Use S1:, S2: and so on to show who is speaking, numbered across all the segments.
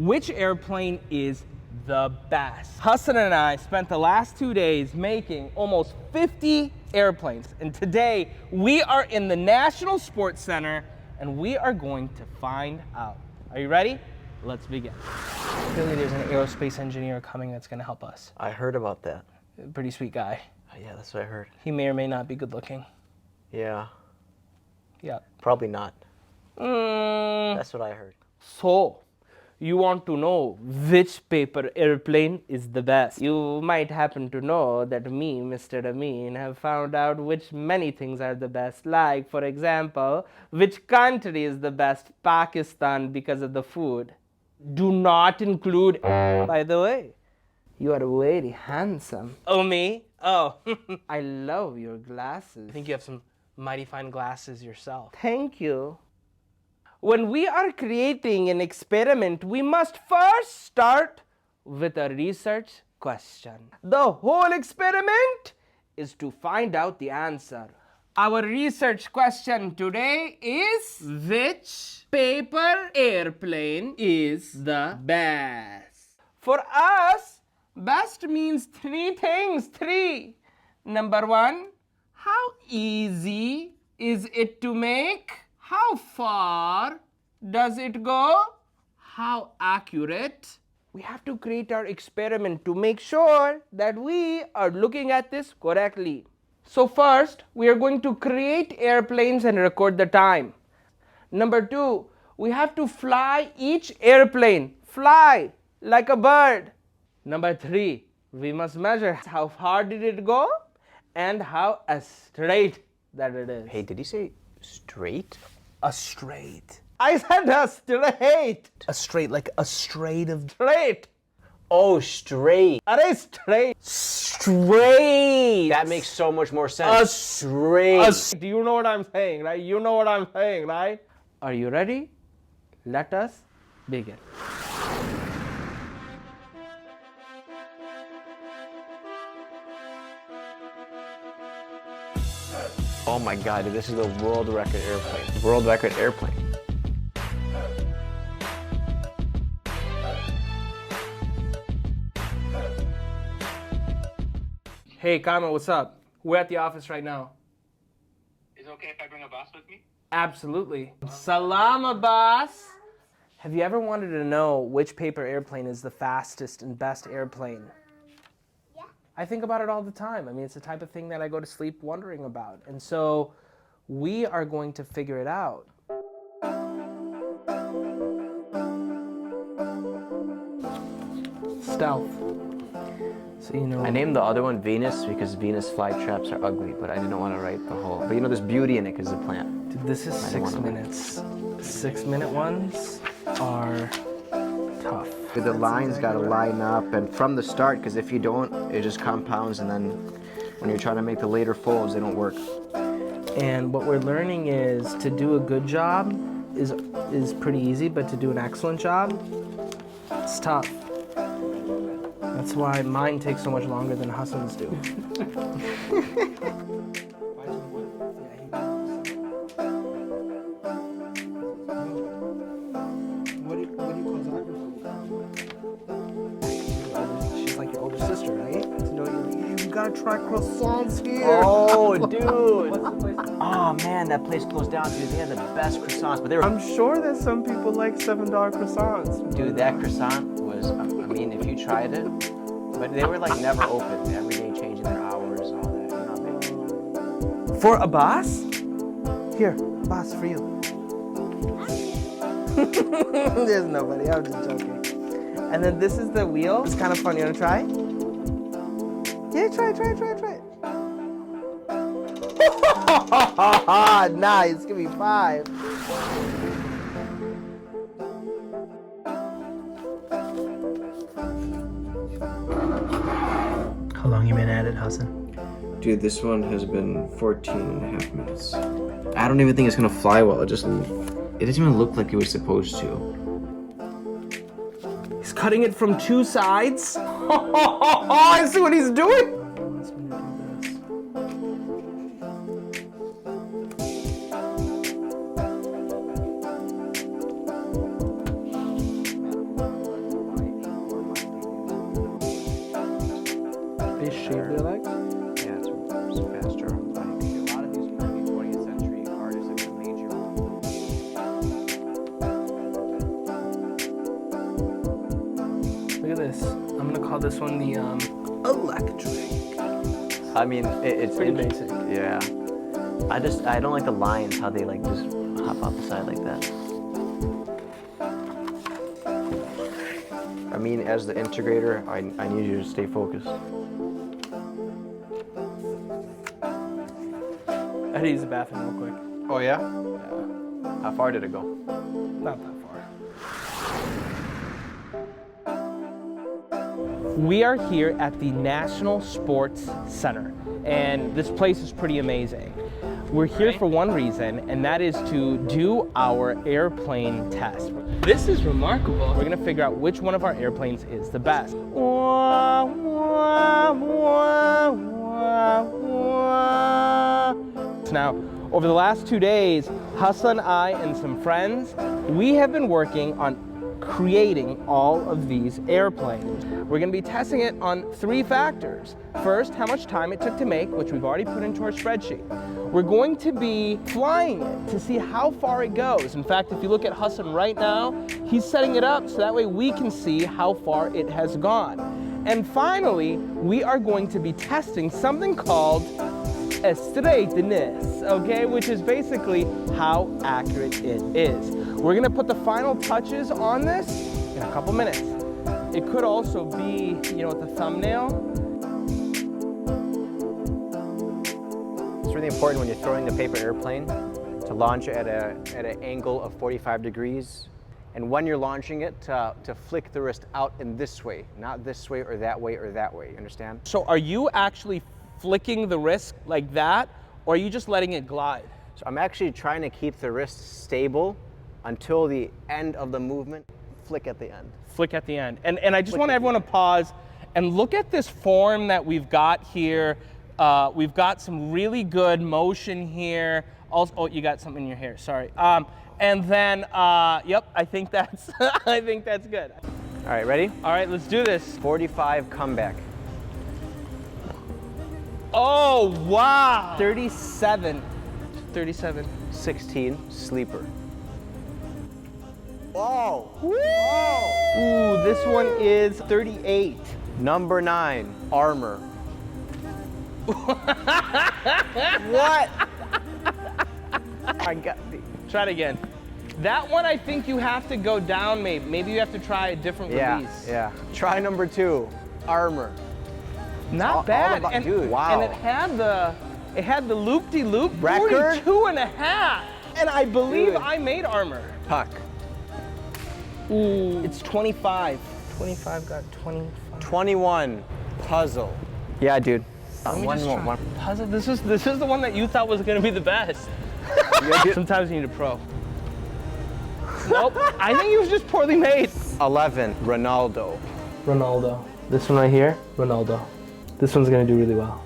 S1: Which airplane is the best? Hassan and I spent the last 2 days making almost 50 airplanes. And today we are in the National Sports Center and we are going to find out. Are you ready? Let's begin. Clearly there's an aerospace engineer coming that's gonna help us.
S2: I heard about that.
S1: Pretty sweet guy.
S2: Yeah, that's what I heard.
S1: He may or may not be good looking.
S2: Yeah.
S1: Yeah.
S2: Probably not. That's what I heard.
S1: So, you want to know which paper airplane is the best. You might happen to know that me, Mr. Amin, have found out which many things are the best. Like, for example, which country is the best? Pakistan, because of the food. Do not include. By the way, you are very handsome. Oh, me? Oh, I love your glasses. I think you have some mighty fine glasses yourself. Thank you. When we are creating an experiment, we must first start with a research question. The whole experiment is to find out the answer. Our research question today is, which paper airplane is the best? For us, best means three things. Three. Number one, how easy is it to make? How far does it go? How accurate? We have to create our experiment to make sure that we are looking at this correctly. So first, we are going to create airplanes and record the time. Number two, we have to fly each airplane. Fly like a bird. Number three, we must measure how far did it go and how straight that it is.
S2: Hey, did he say straight?
S1: A straight. I said a straight. A straight, like a straight of straight.
S2: Oh, straight.
S1: Arey straight. Straight.
S2: That makes so much more sense. Straight.
S1: Do you know what I'm saying, right? You know what I'm saying, right? Are you ready? Let us begin.
S2: Oh my God, dude, this is the world record airplane. World record airplane.
S1: Hey, Kama, what's up? We're at the office right now.
S3: Is it okay if I bring Abbas with me?
S1: Absolutely. Salam, Abbas. Have you ever wanted to know which paper airplane is the fastest and best airplane? Yeah. I think about it all the time. I mean, it's the type of thing that I go to sleep wondering about. And so we are going to figure it out. Stealth. So, you know.
S2: I named the other one Venus because Venus flytraps are ugly, but I didn't want to write the whole. But you know, there's beauty in it because it's a plant.
S1: Dude, this is 6 minutes. 6 minute ones are tough.
S2: The lines got to line up, and from the start, because if you don't, it just compounds, and then when you're trying to make the later folds, they don't work.
S1: And what we're learning is to do a good job is pretty easy, but to do an excellent job, it's tough. That's why mine takes so much longer than Hassan's do. She's like your older sister, right? You gotta try croissants here.
S2: Oh, dude. Oh, man, that place closed down, dude. They had the best croissants, but they were...
S1: I'm sure that some people like $7 croissants.
S2: Dude, that croissant was, I mean, if you tried it, but they were like never open. Every day changing their hours, all that. You know, big.
S1: For Abbas? Here, Abbas, for you. There's nobody, I'm just joking. And then this is the wheel. It's kind of fun, you wanna try? Yeah, try it. Nice, give me 5. How long you been at it, Hassan?
S2: Dude, this one has been 14 and a half minutes. I don't even think it's gonna fly well. It doesn't even look like it was supposed to.
S1: He's cutting it from 2 sides. I see what he's doing. shape their legs.
S2: Yeah, it's faster. Like, a lot of these early 20th century artists have been major.
S1: Look at this. I'm gonna call this one the electric.
S2: I mean, it's
S1: Pretty basic.
S2: Yeah. I don't like the lines, how they like just hop off the side like that. I mean, as the integrator, I need you to stay focused.
S1: I had to use the bathroom real quick.
S2: Oh yeah?
S1: Yeah.
S2: How far did it go?
S1: Not that far. We are here at the National Sports Center, and this place is pretty amazing. We're here for one reason, and that is to do our airplane test. This is remarkable. We're gonna figure out which one of our airplanes is the best. Now, over the last 2 days, Hassan, I, and some friends, we have been working on creating all of these airplanes. We're gonna be testing it on 3 factors. First, how much time it took to make, which we've already put into our spreadsheet. We're going to be flying it to see how far it goes. In fact, if you look at Hassan right now, he's setting it up so that way we can see how far it has gone. And finally, we are going to be testing something called a straightness, okay, which is basically how accurate it is. We're gonna put the final touches on this in a couple minutes. It could also be, you know, with the thumbnail.
S2: It's really important when you're throwing the paper airplane to launch it at an angle of 45 degrees. And when you're launching it, to flick the wrist out in this way, not this way or that way or that way, understand?
S1: So are you actually flicking the wrist like that, or are you just letting it glide?
S2: So I'm actually trying to keep the wrist stable until the end of the movement, flick at the end.
S1: Flick at the end. And I just want everyone to pause and look at this form that we've got here. We've got some really good motion here. Also, oh, you got something in your hair, sorry. And then, yep, I think that's, I think that's good.
S2: All right, ready?
S1: All right, let's do this.
S2: 45 comeback.
S1: Oh, wow. 37. 37.
S2: 16 sleeper. Oh!
S1: Ooh, this one is 38.
S2: Number 9, armor. What? I got the.
S1: Try it again. That one, I think you have to go down maybe. Maybe you have to try a different release.
S2: Yeah. Try number 2, armor.
S1: Not
S2: all
S1: bad.
S2: about-
S1: and,
S2: dude, wow.
S1: And it had the loop-de-loop
S2: Record?
S1: 42.5. And I believe
S2: Dude.
S1: I made armor.
S2: Puck.
S1: Ooh, it's 25. 25 got 25.
S2: 21, puzzle. Yeah, dude.
S1: Let me
S2: One
S1: just
S2: more.
S1: try.
S2: One.
S1: Puzzle. This is the one that you thought was gonna be the best.
S2: Yeah, dude.
S1: Sometimes you need a pro. Nope. I think it was just poorly made.
S2: 11, Ronaldo.
S1: Ronaldo. This one right here, Ronaldo. This one's gonna do really well.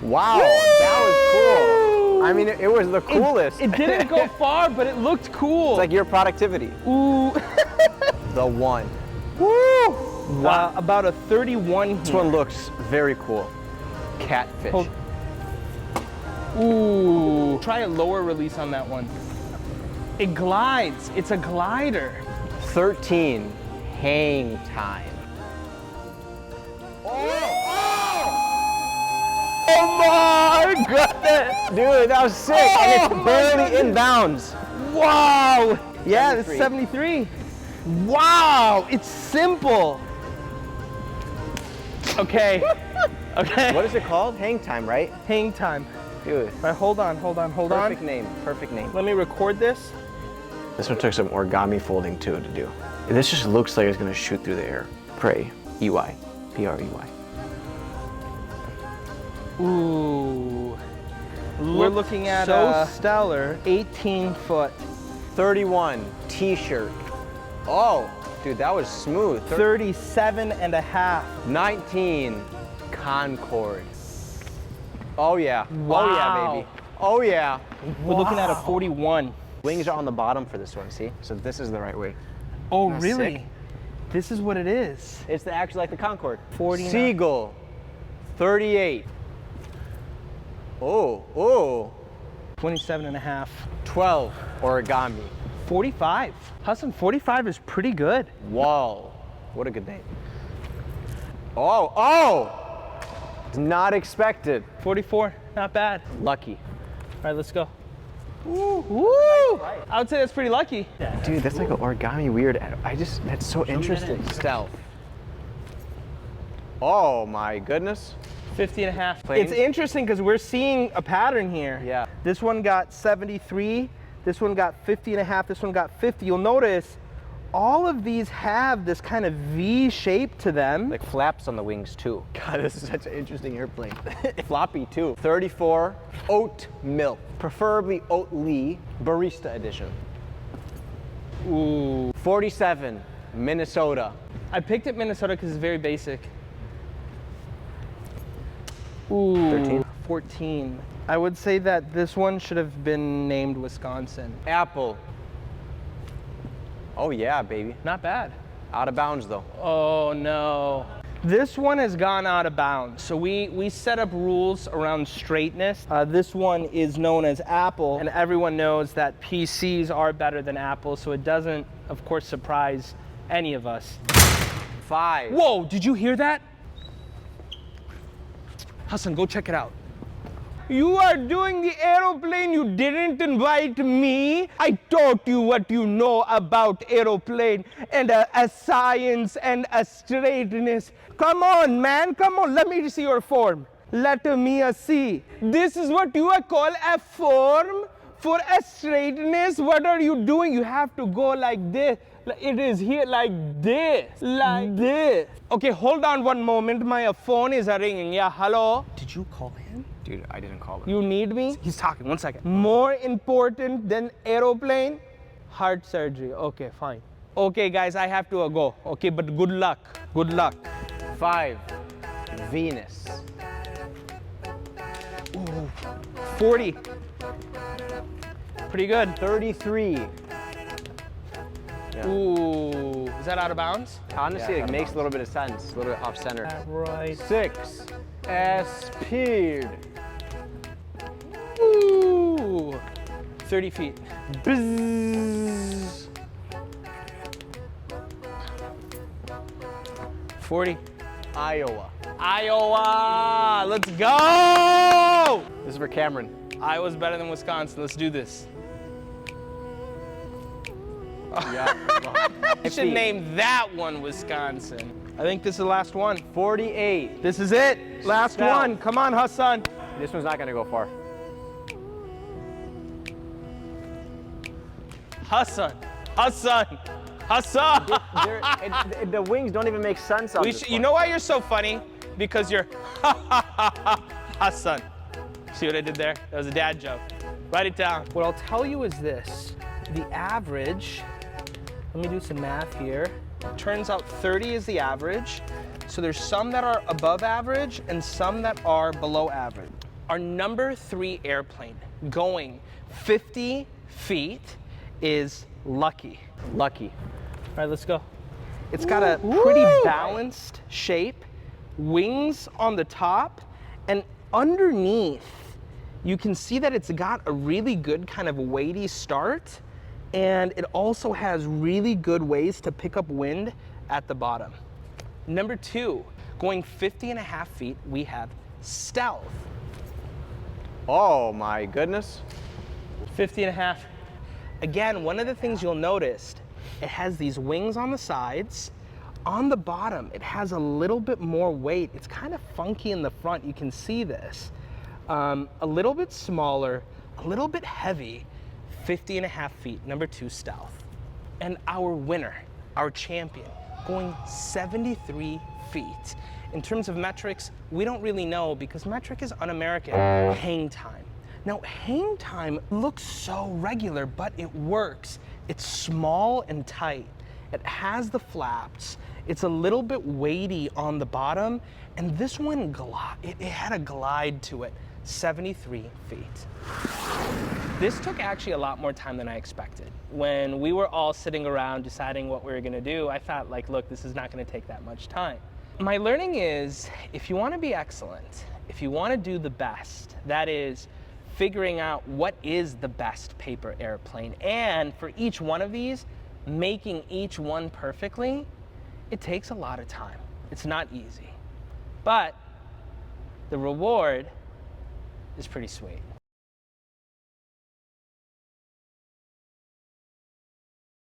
S2: Wow, that was cool. I mean, it was the coolest.
S1: It didn't go far, but it looked cool.
S2: It's like your productivity.
S1: Ooh.
S2: The 1.
S1: Woo! Wow, about a 31 here.
S2: This one looks very cool. Catfish.
S1: Hold- Ooh. Try a lower release on that one. It glides. It's a glider.
S2: 13, hang time. Oh my goodness! Dude, that was sick. And it's barely inbounds.
S1: Wow. Yeah, it's
S2: 73.
S1: 73. Wow, it's simple. Okay. Okay.
S2: What is it called? Hang time, right?
S1: Hang time.
S2: Dude.
S1: All right, hold on.
S2: Perfect name. Perfect name.
S1: Let me record this.
S2: This one took some origami folding too to do. This just looks like it's gonna shoot through the air. Pray. EY. P-R-E-Y.
S1: Ooh. We're looking at
S2: so
S1: stellar 18-foot.
S2: 31, t-shirt. Oh, dude, that was smooth.
S1: 37.5.
S2: 19, Concorde. Oh yeah. Oh
S1: Wow.
S2: yeah, baby. Oh yeah.
S1: We're looking at a 41.
S2: Wings are on the bottom for this one, see? So this is the right way.
S1: Oh,
S2: That's
S1: really?
S2: sick.
S1: This is what it is.
S2: It's actually like the Concorde.
S1: 49.
S2: Seagull, 38. Oh.
S1: 27 and a half.
S2: 12. Origami.
S1: 45. Hassan, 45 is pretty good.
S2: Wall. What a good name. Oh! Not expected.
S1: 44, not bad.
S2: Lucky.
S1: All right, let's go. Woo! I would say that's pretty lucky.
S2: Dude, that's like an origami weird. That's so interesting. Stealth. Oh my goodness.
S1: 50 and a half.
S2: Planes?
S1: It's interesting because we're seeing a pattern here.
S2: Yeah.
S1: This one got 73, this one got 50 and a half, this one got 50. You'll notice all of these have this kind of V shape to them.
S2: Like flaps on the wings too. God, this is such an interesting airplane. Floppy too. 34, oat milk. Preferably Oatly barista edition.
S1: Ooh.
S2: 47, Minnesota.
S1: I picked it Minnesota because it's very basic. Ooh.
S2: 13.
S1: 14. I would say that this one should have been named Wisconsin.
S2: Apple. Oh yeah, baby.
S1: Not bad.
S2: Out of bounds though.
S1: Oh no. This one has gone out of bounds. So we set up rules around straightness. This one is known as Apple, and everyone knows that PCs are better than Apple, so it doesn't, of course, surprise any of us.
S2: 5.
S1: Whoa, did you hear that? Hassan, go check it out. You are doing the aeroplane, you didn't invite me. I taught you what you know about aeroplane and a science and a straightness. Come on, man, come on, let me see your form. Let me see. This is what you call a form for a straightness. What are you doing? You have to go like this. It is here like this, like this. Okay, hold on one moment. My phone is ringing. Yeah, hello? Did you call him?
S2: Dude, I didn't call him.
S1: You need me? He's talking, 1 second. More important than aeroplane? Heart surgery. Okay, fine. Okay, guys, I have to go. Okay, but good luck. Good luck.
S2: 5, Venus.
S1: Ooh, 40. Pretty good.
S2: 33. Yeah.
S1: Ooh, is that out of bounds?
S2: Honestly,
S1: Yeah,
S2: it
S1: out of
S2: makes
S1: bounds.
S2: a little bit of sense. A little bit off center.
S1: Right.
S2: 6, Speed.
S1: Ooh, 30 feet. Bzzz. 40.
S2: Iowa.
S1: Iowa, let's go!
S2: This is for Cameron.
S1: Iowa's better than Wisconsin. Let's do this.
S2: Yeah.
S1: I should name that one Wisconsin. I think this is the last one.
S2: 48.
S1: This is it. Last
S2: Stealth.
S1: one. Come on, Hassan.
S2: This one's not gonna go far.
S1: Hassan. Hassan. Hassan.
S2: The wings don't even make sense on this
S1: You
S2: one.
S1: know why you're so funny? Because you're Hassan. See what I did there? That was a dad joke. Write it down. What I'll tell you is this. The average, let me do some math here. Turns out 30 is the average. So there's some that are above average and some that are below average. Our number 3 airplane going 50 feet is Lucky.
S2: Lucky.
S1: All right, let's go. It's got a pretty balanced shape, wings on the top, and underneath, you can see that it's got a really good kind of weighty start, and it also has really good ways to pick up wind at the bottom. Number 2, going 50 and a half feet, we have Stealth.
S2: Oh my goodness.
S1: 50 and a half. Again, one of the things you'll notice, it has these wings on the sides. On the bottom, it has a little bit more weight. It's kind of funky in the front, you can see this. A little bit smaller, a little bit heavy, 50 and a half feet, number 2 Stealth. And our winner, our champion, going 73 feet. In terms of metrics, we don't really know because metric is un-American. Hang time. Now, hang time looks so regular, but it works. It's small and tight. It has the flaps. It's a little bit weighty on the bottom, and this one, it had a glide to it. 73 feet. This took actually a lot more time than I expected. When we were all sitting around deciding what we were gonna do, I thought like, look, this is not gonna take that much time. My learning is, if you wanna be excellent, if you wanna do the best, that is figuring out what is the best paper airplane, and for each one of these, making each one perfectly, it takes a lot of time. It's not easy. But the reward is pretty sweet.